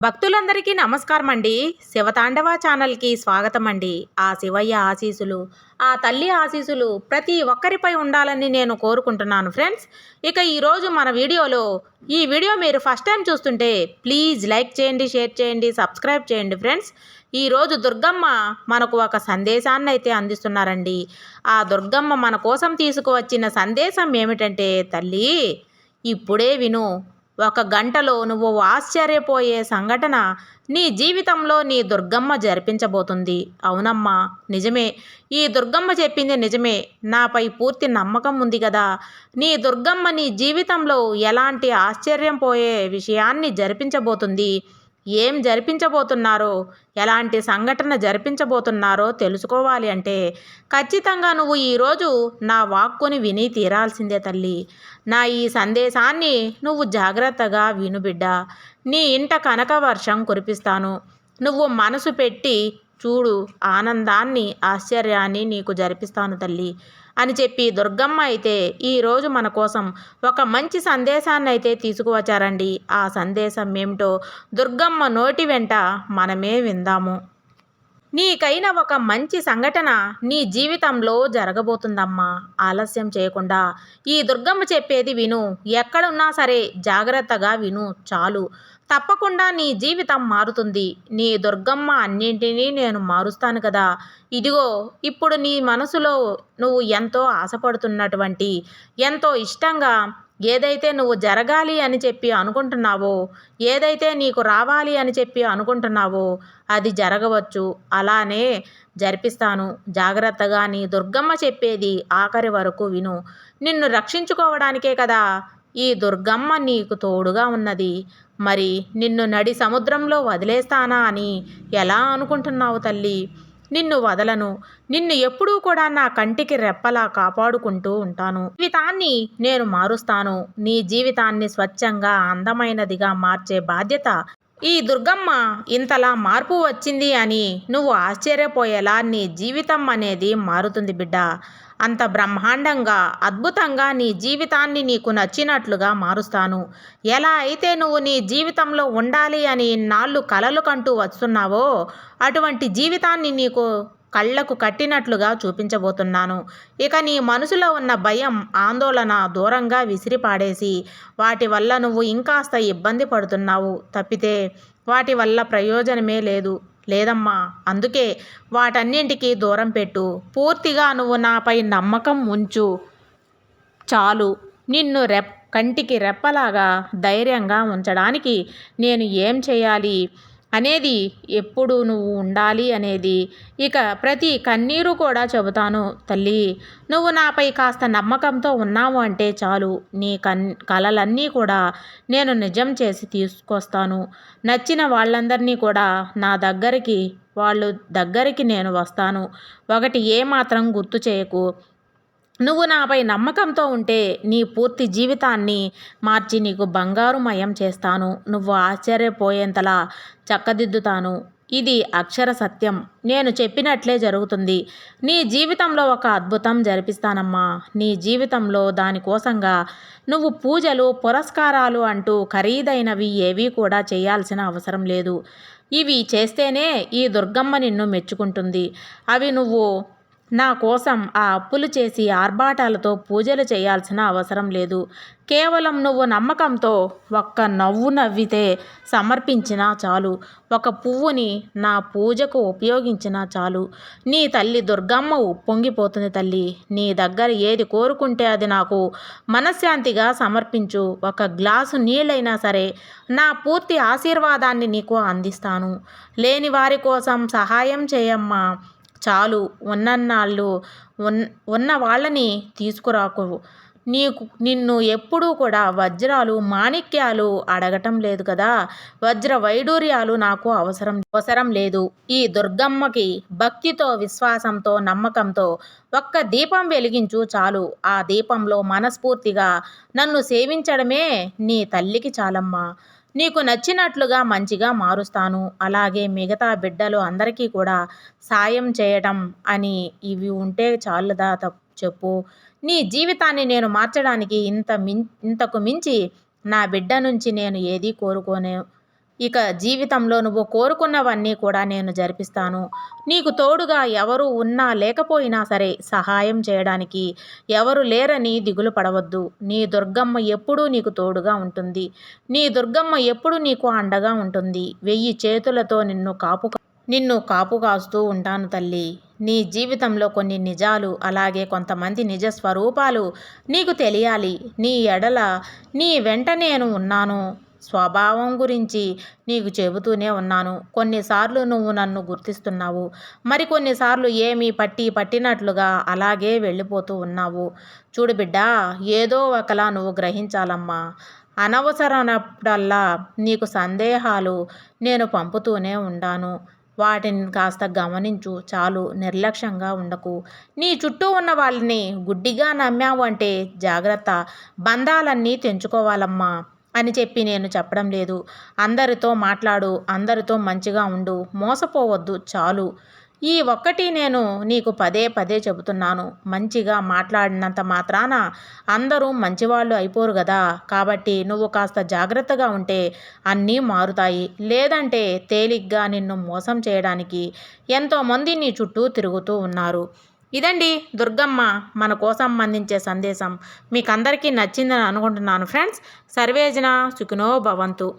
భక్తులందరికీ నమస్కారం అండి. శివతాండవ ఛానల్కి స్వాగతం అండి. ఆ శివయ్య ఆశీసులు, ఆ తల్లి ఆశీసులు ప్రతి ఒక్కరిపై ఉండాలని నేను కోరుకుంటున్నాను ఫ్రెండ్స్. ఇక ఈరోజు మన వీడియోలో ఈ వీడియో మీరు ఫస్ట్ టైం చూస్తుంటే ప్లీజ్ లైక్ చేయండి, షేర్ చేయండి, సబ్స్క్రైబ్ చేయండి ఫ్రెండ్స్. ఈరోజు దుర్గమ్మ మనకు ఒక సందేశాన్ని అయితే అందిస్తున్నారండి. ఆ దుర్గమ్మ మన కోసం తీసుకువచ్చిన సందేశం ఏమిటంటే, తల్లి ఇప్పుడే విను, ఒక గంటలో నువ్వు ఆశ్చర్యపోయే సంఘటన నీ జీవితంలో నీ దుర్గమ్మ జరిపించబోతుంది. అవునమ్మా, నిజమే. ఈ దుర్గమ్మ చెప్పింది నిజమే. నాపై పూర్తి నమ్మకం ఉంది కదా. నీ దుర్గమ్మ నీ జీవితంలో ఎలాంటి ఆశ్చర్యం పోయే విషయాన్ని జరిపించబోతుంది. ఏం జరిపించబోతున్నారో, ఎలాంటి సంఘటన జరిపించబోతున్నారో తెలుసుకోవాలి అంటే ఖచ్చితంగా నువ్వు ఈరోజు నా వాక్కుని విని తీరాల్సిందే తల్లి. నా ఈ సందేశాన్ని నువ్వు జాగ్రత్తగా విను బిడ్డ. నీ ఇంట కనక వర్షం కురిపిస్తాను. నువ్వు మనసు పెట్టి చూడు, ఆనందాన్ని, ఆశ్చర్యాన్ని నీకు జరిపిస్తాను తల్లి అని చెప్పి దుర్గమ్మ అయితే ఈరోజు మన కోసం ఒక మంచి సందేశాన్ని అయితే తీసుకువచ్చారండి. ఆ సందేశం ఏమిటో దుర్గమ్మ నోటి వెంట మనమే విందాము. నీకైన ఒక మంచి సంఘటన నీ జీవితంలో జరగబోతుందమ్మా. ఆలస్యం చేయకుండా ఈ దుర్గమ్మ చెప్పేది విను. ఎక్కడున్నా సరే జాగ్రత్తగా విను చాలు. తప్పకుండా నీ జీవితం మారుతుంది. నీ దుర్గమ్మ అన్నింటినీ నేను మారుస్తాను కదా. ఇదిగో ఇప్పుడు నీ మనసులో నువ్వు ఎంతో ఆశపడుతున్నటువంటి, ఎంతో ఇష్టంగా ఏదైతే నువ్వు జరగాలి అని చెప్పి అనుకుంటున్నావో, ఏదైతే నీకు రావాలి అని చెప్పి అనుకుంటున్నావో అది జరగవచ్చు. అలానే జరిపిస్తాను. జాగ్రత్తగా నీ దుర్గమ్మ చెప్పేది ఆఖరి వరకు విను. నిన్ను రక్షించుకోవడానికే కదా ఈ దుర్గమ్మ నీకు తోడుగా ఉన్నది. మరి నిన్ను నడి సముద్రంలో వదిలేస్తానా అని ఎలా అనుకుంటున్నావు తల్లి? నిన్ను వదలను. నిన్ను ఎప్పుడూ కూడా నా కంటికి రెప్పలా కాపాడుకుంటూ ఉంటాను. జీవితాన్ని నేను మారుస్తాను. నీ జీవితాన్ని స్వచ్ఛంగా, అందమైనదిగా మార్చే బాధ్యత ఈ దుర్గమ్మ. ఇంతలా మార్పు వచ్చింది అని నువ్వు ఆశ్చర్యపోయేలా నీ జీవితం అనేది మారుతుంది బిడ్డ. అంత బ్రహ్మాండంగా, అద్భుతంగా నీ జీవితాన్ని నీకు నచ్చినట్లుగా మారుస్తాను. ఎలా అయితే నువ్వు నీ జీవితంలో ఉండాలి అని ఇన్నాళ్ళు కలలు కంటూ వస్తున్నావో అటువంటి జీవితాన్ని నీకు కళ్ళకు కట్టినట్లుగా చూపించబోతున్నాను. ఇక నీ మనసులో ఉన్న భయం, ఆందోళన దూరంగా విసిరిపాడేసి వాటి వల్ల నువ్వు ఇంకాస్త ఇబ్బంది పడుతున్నావు తప్పితే వాటి వల్ల ప్రయోజనమే లేదమ్మా. అందుకే వాటన్నింటికీ దూరం పెట్టు. పూర్తిగా నువ్వు నాపై నమ్మకం ఉంచు చాలు. నిన్ను కంటికి రెప్పలాగా ధైర్యంగా ఉంచడానికి నేను ఏం చేయాలి అనేది, ఎప్పుడు నువ్వు ఉండాలి అనేది, ఇక ప్రతి కన్నీరు కూడా చెబుతాను తల్లి. నువ్వు నాపై కాస్త నమ్మకంతో ఉన్నావు అంటే చాలు. నీ కలలన్నీ కూడా నేను నిజం చేసి తీసుకొస్తాను. నచ్చిన వాళ్ళందరినీ కూడా నా దగ్గరికి నేను వస్తాను. ఒకటి ఏమాత్రం గుర్తు చేయకు. నువ్వు నాపై నమ్మకంతో ఉంటే నీ పూర్తి జీవితాన్ని మార్చి నీకు బంగారుమయం చేస్తాను. నువ్వు ఆశ్చర్యపోయేంతలా చక్కదిద్దుతాను. ఇది అక్షర సత్యం. నేను చెప్పినట్లే జరుగుతుంది. నీ జీవితంలో ఒక అద్భుతం జరిపిస్తానమ్మా. నీ జీవితంలో దానికోసంగా నువ్వు పూజలు, పురస్కారాలు అంటూ ఖరీదైనవి ఏవీ కూడా చేయాల్సిన అవసరం లేదు. ఇవి చేస్తేనే ఈ దుర్గమ్మ నిన్ను మెచ్చుకుంటుంది. అవి నువ్వు నా కోసం ఆ అప్పులు చేసి ఆర్భాటాలతో పూజలు చేయాల్సిన అవసరం లేదు. కేవలం నువ్వు నమ్మకంతో ఒక్క నవ్వు నవ్వితే సమర్పించినా చాలు. ఒక పువ్వుని నా పూజకు ఉపయోగించినా చాలు. నీ తల్లి దుర్గమ్మ ఉప్పొంగిపోతుంది తల్లి. నీ దగ్గర ఏది కోరుకుంటే అది నాకు మనశ్శాంతిగా సమర్పించు. ఒక గ్లాసు నీళ్ళైనా సరే నా పూర్తి ఆశీర్వాదాన్ని నీకు అందిస్తాను. లేని వారి కోసం సహాయం చేయమ్మా చాలు. ఉన్న వాళ్ళని తీసుకురాకు. నిన్ను ఎప్పుడూ కూడా వజ్రాలు, మాణిక్యాలు అడగటం లేదు కదా. వజ్ర వైడూర్యాలు నాకు అవసరం లేదు. ఈ దుర్గమ్మకి భక్తితో, విశ్వాసంతో, నమ్మకంతో ఒక్క దీపం వెలిగించు చాలు. ఆ దీపంలో మనస్ఫూర్తిగా నన్ను సేవించడమే నీ తల్లికి చాలమ్మా. నీకు నచ్చినట్లుగా మంచిగా మారుస్తాను. అలాగే మిగతా బిడ్డలు అందరికీ కూడా సాయం చేయటం అని ఇవి ఉంటే చాలుదా చెప్పు. నీ జీవితాన్ని నేను మార్చడానికి ఇంతకు మించి నా బిడ్డ నుంచి నేను ఏదీ కోరుకోను. ఇక జీవితంలో నువ్వు కోరుకున్నవన్నీ కూడా నేను జరిపిస్తాను. నీకు తోడుగా ఎవరు ఉన్నా లేకపోయినా సరే సహాయం చేయడానికి ఎవరు లేరని దిగులు పడవద్దు. నీ దుర్గమ్మ ఎప్పుడూ నీకు తోడుగా ఉంటుంది. నీ దుర్గమ్మ ఎప్పుడూ నీకు అండగా ఉంటుంది. 1000 చేతులతో నిన్ను కాపు కాస్తూ ఉంటాను తల్లి. నీ జీవితంలో కొన్ని నిజాలు, అలాగే కొంతమంది నిజ స్వరూపాలు నీకు తెలియాలి. నీ వెంట నేను ఉన్నాను. స్వభావం గురించి నీకు చెబుతూనే ఉన్నాను. కొన్నిసార్లు నువ్వు నన్ను గుర్తిస్తున్నావు, మరికొన్నిసార్లు ఏమీ పట్టినట్లుగా అలాగే వెళ్ళిపోతూ ఉన్నావు. చూడు బిడ్డా, ఏదో ఒకలా నువ్వు గ్రహించాలమ్మా. అనవసరమైనప్పుడల్లా నీకు సందేహాలు నేను పంపుతూనే ఉంటాను. వాటిని కాస్త గమనించు చాలు. నిర్లక్ష్యంగా ఉండకు. నీ చుట్టూ ఉన్న వాళ్ళని గుడ్డిగా నమ్మావు అంటే జాగ్రత్త. బంధాలన్నీ తెంచుకోవాలమ్మా అని చెప్పి నేను చెప్పడం లేదు. అందరితో మాట్లాడు, అందరితో మంచిగా ఉండు, మోసపోవద్దు చాలు. ఈ ఒక్కటి నేను నీకు పదే పదే చెబుతున్నాను. మంచిగా మాట్లాడినంత మాత్రాన అందరూ మంచివాళ్ళు అయిపోరు కదా. కాబట్టి నువ్వు కాస్త జాగ్రత్తగా ఉంటే అన్నీ మారుతాయి. లేదంటే తేలిగ్గా నిన్ను మోసం చేయడానికి ఎంతోమంది నీ చుట్టూ తిరుగుతూ ఉన్నారు. ఇదండి దుర్గమ్మ మన కోసం అందించే సందేశం. మీకందరికీ నచ్చిందని అనుకుంటున్నాను ఫ్రెండ్స్. సర్వేజన సుఖినో భవంతు.